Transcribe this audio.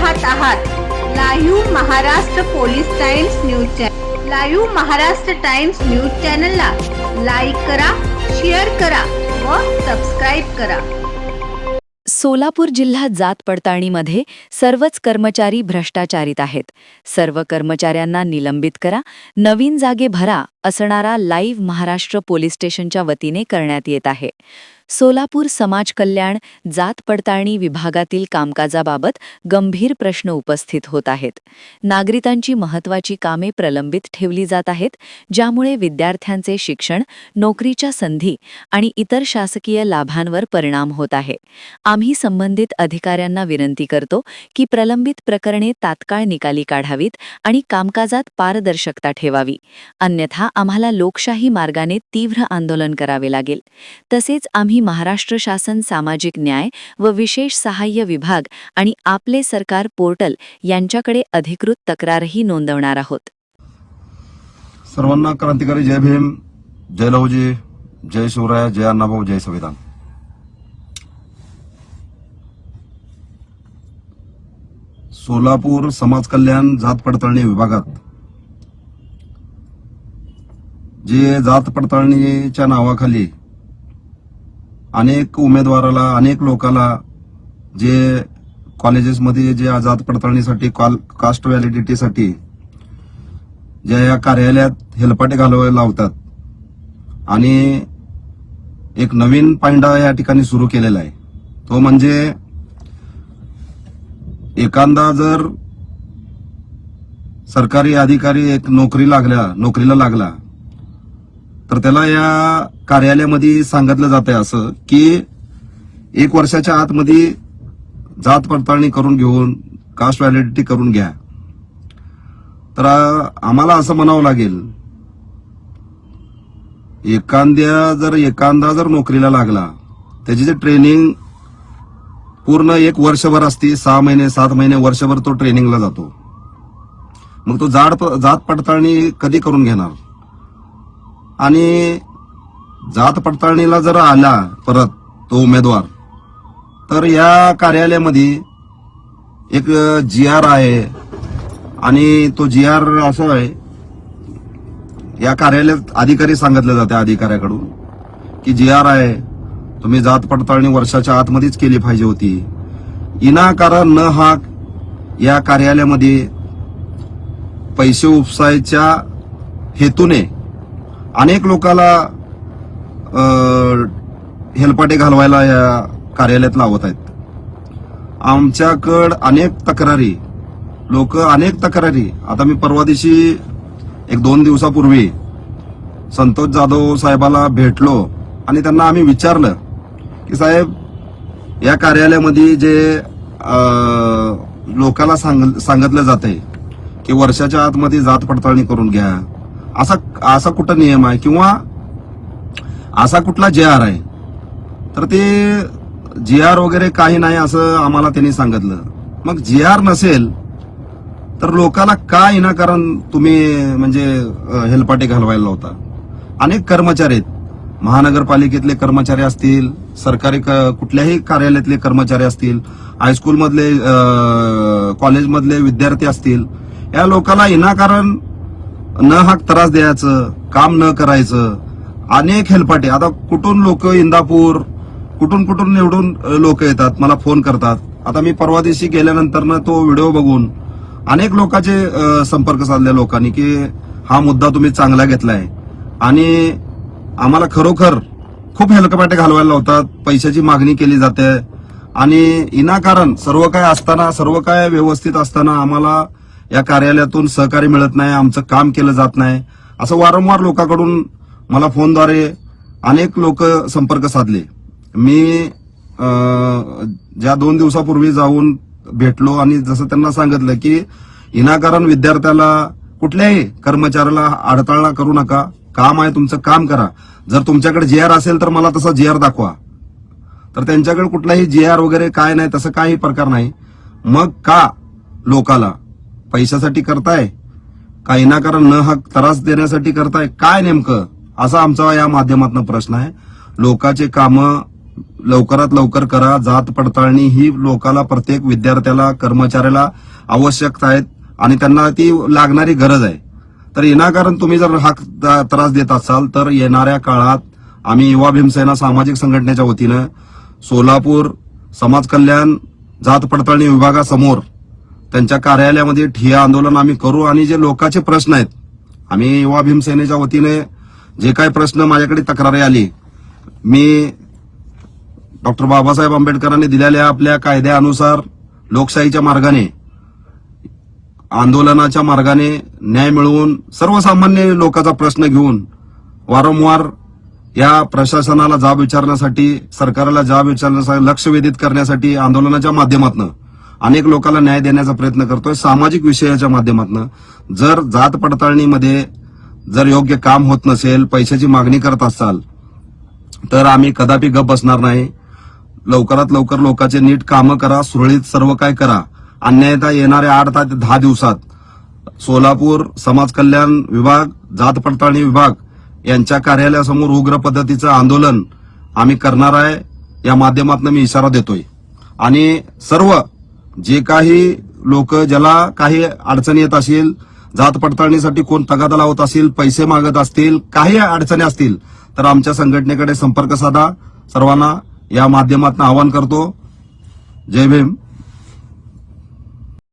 पाहत आहात live Maharashtra police times news channel. Live Maharashtra times news चॅनलला लाईक करा, शेअर करा व सबस्क्राईब करा। सोलापूर जिल्हा जात पडताळणीमध्ये सर्वच कर्मचारी भ्रष्टाचारित आहेत। सर्व कर्मचाऱ्यांना निलंबित करा, नवीन जागे भरा असणारा लाईव्ह महाराष्ट्र पोलीस स्टेशनच्या वतीने करण्यात येत आहे। सोलापूर समाज कल्याण जात पडताळणी विभागातील कामकाजाबाबत गंभीर प्रश्न उपस्थित होत आहेत। नागरिकांची महत्त्वाची कामे प्रलंबित ठेवली जात आहेत, ज्यामुळे विद्यार्थ्यांचे शिक्षण, नोकरीच्या संधी आणि इतर शासकीय लाभांवर परिणाम होत आहे। आम्ही संबंधित अधिकाऱ्यांना विनंती करतो की प्रलंबित प्रकरणे तात्काळ निकाली काढावीत आणि कामकाजात पारदर्शकता ठेवावी, अन्यथा आम्हाला लोकशाही मार्गाने तीव्र आंदोलन करावे लागेल। तसेच आम्ही महाराष्ट्र शासन सामाजिक न्याय व विशेष सहाय्य विभाग आणि आपले सरकार पोर्टल यांच्याकडे अधिकृत तक्रारही नोंदवणार आहोत। सर्वांना क्रांतिकारी जय भीम, जय लहुजी, जय शिवराय, जय अण्णाभाऊ, जय संविधान। सोलापूर समाज कल्याण जात पडताळणी विभागात जे जात पडताळणीच्या नावाखाली अनेक उमेदवाराला, अनेक लोकांना जे कॉलेजेसमध्ये जे जात पडताळणीसाठी कास्ट व्हॅलिडिटीसाठी ज्या या कार्यालयात हेलपाटे घालवायला लावतात आणि एक नवीन पायंडा या ठिकाणी सुरू केलेला आहे। तो म्हणजे एखादा जर सरकारी अधिकारी एक नोकरीला लागला तर त्याला या कार्यालयामध्ये सांगितलं जातंय असं की 1 वर्षाच्या आतमध्ये जात पडताळणी करून घेऊन कास्ट व्हॅलिडिटी करून घ्या। तर आम्हाला असं म्हणावं लागेल, एखादा जर नोकरीला लागला, त्याची जे ट्रेनिंग पूर्ण 1 वर्षभर असते, 6 महिने 7 महिने वर्षभर तो ट्रेनिंगला जातो। मग तो जात पडताळणी कधी करून घेणार? आणि जात पडताळणीला जर आला परत तो उमेदवार, तर या कार्यालयामध्ये एक GR आहे आणि तो GR असं आहे, या कार्यालयात अधिकारी सांगितलं जाते अधिकाऱ्याकडून की GR आहे, तुम्ही जात पडताळणी वर्षाच्या आतमध्येच केली पाहिजे होती। विनाकारण न हाक या कार्यालयामध्ये पैसे उपसायच्या हेतूने अनेक लोकांना हेलपाटे घालवायला या कार्यालयात लावत आहेत। आमच्याकडं अनेक तक्रारी आता मी परवा दिवशी 1-2 दिवसापूर्वी संतोष जाधव साहेबाला भेटलो आणि त्यांना आम्ही विचारलं की साहेब, या कार्यालयामध्ये जे लोकांना सांगितलं जातंय की वर्षाच्या आतमध्ये जात पडताळणी करून घ्या, असा कुठं नियम आहे किंवा असा कुठला GR आहे? तर ते GR वगैरे काही नाही असं आम्हाला त्यांनी सांगितलं। मग GR नसेल तर लोकांना का विनाकारण तुम्ही म्हणजे हेलपाटे घालवायला लावता? अनेक कर्मचारी आहेत, महानगरपालिकेतले कर्मचारी असतील, सरकारी कुठल्याही कार्यालयातले कर्मचारी असतील, हायस्कूलमधले कॉलेजमधले विद्यार्थी असतील, या लोकांना विनाकारण न हाक त्रास द्यायचं, काम न करायचं, अनेक हेलपाटे। आता कुठून लोक, इंदापूर कुठून निवडून लोक येतात, मला फोन करतात। आता मी परवा दिवशी गेल्यानंतर तो व्हिडिओ बघून अनेक लोकांचे संपर्क साधले लोकांनी की हा मुद्दा तुम्ही चांगला घेतलाय आणि आम्हाला खरोखर खूप हेलपाटे घालवायला लावतात, पैशाची मागणी केली जाते आणि विनाकारण सर्व काय व्यवस्थित असताना आम्हाला या कार्यालयातून सहकार्य मिळत नाही, आमचं काम केलं जात नाही, असं वारंवार लोकांकडून मला फोनद्वारे अनेक लोक संपर्क साधले। मी ज्या 2 दिवसापूर्वी जाऊन भेटलो आणि जसं त्यांना सांगितलं की विनाकारण विद्यार्थ्याला, कुठल्याही कर्मचाऱ्याला अडथळा करू नका, काम आहे तुमचं, काम करा। जर तुमच्याकडे GR असेल तर मला तसा GR दाखवा। तर त्यांच्याकडे कुठलाही GR वगैरे काय नाही, तसं काही प्रकार नाही। मग का लोकाला पैशासाठी करताय का विनाकारण न हाक त्रास देण्यासाठी करताय, काय नेमकं? असा आमचा या माध्यमातून प्रश्न आहे। लोकांचे कामं लवकरात लवकर करा. जात पडताळणी ही लोकाला, प्रत्येक विद्यार्थ्याला, कर्मचाऱ्याला आवश्यक आहेत आणि त्यांना ती लागणारी गरज आहे. तर विनाकारण तुम्ही जर हा त्रास देत असाल तर येणाऱ्या काळात आम्ही युवा भीमसेना सामाजिक संघटनेच्या वतीनं सोलापूर समाज कल्याण जात पडताळणी विभागासमोर त्यांच्या कार्यालयामध्ये ठिय्या आंदोलन आम्ही करू आणि जे लोकांचे प्रश्न आहेत, आम्ही युवा भीमसेनेच्या वतीने जे काही प्रश्न माझ्याकडे तक्रारी आली, मी डॉक्टर बाबासाहेब आंबेडकरांनी दिलेल्या आपल्या कायद्यानुसार लोकशाहीच्या मार्गाने, आंदोलनाच्या मार्गाने न्याय मिळवून सर्वसामान्य लोकांचा प्रश्न घेऊन वारंवार या प्रशासनाला जाब विचारण्यासाठी, सरकारला जाब विचारण्यासाठी, लक्ष वेधित करण्यासाठी आंदोलनाच्या माध्यमातून अनेक लोकांना न्याय देण्याचा प्रयत्न करतोय. सामाजिक विषयाच्या माध्यमातून जर जात पडताळणीमध्ये जर योग्य काम होत नसेल, पैशाची मागणी करत असाल तर आम्ही कदापि गप बसणार नाही. लवकरात लवकर लोकांचे नीट कामं करा, सुरळीत सर्व काय करा. अन्यथा येणाऱ्या 8 ते 10 दिवसात सोलापूर समाज कल्याण विभाग, जात पडताळणी विभाग यांच्या कार्यालयासमोर उग्र पद्धतीचं आंदोलन आम्ही करणार आहे. या माध्यमातून मी इशारा देतोय आणि सर्व जे काही लोक, ज्याला काही अडचणी येत असतील, जात पडताळणीसाठी कोण तगादा लावत असतील, पैसे मागत असतील, काही अडचणी असतील तर आमच्या संघटनेकडे संपर्क साधा. सर्वांना या माध्यमातून आवाहन करतो. जय भीम.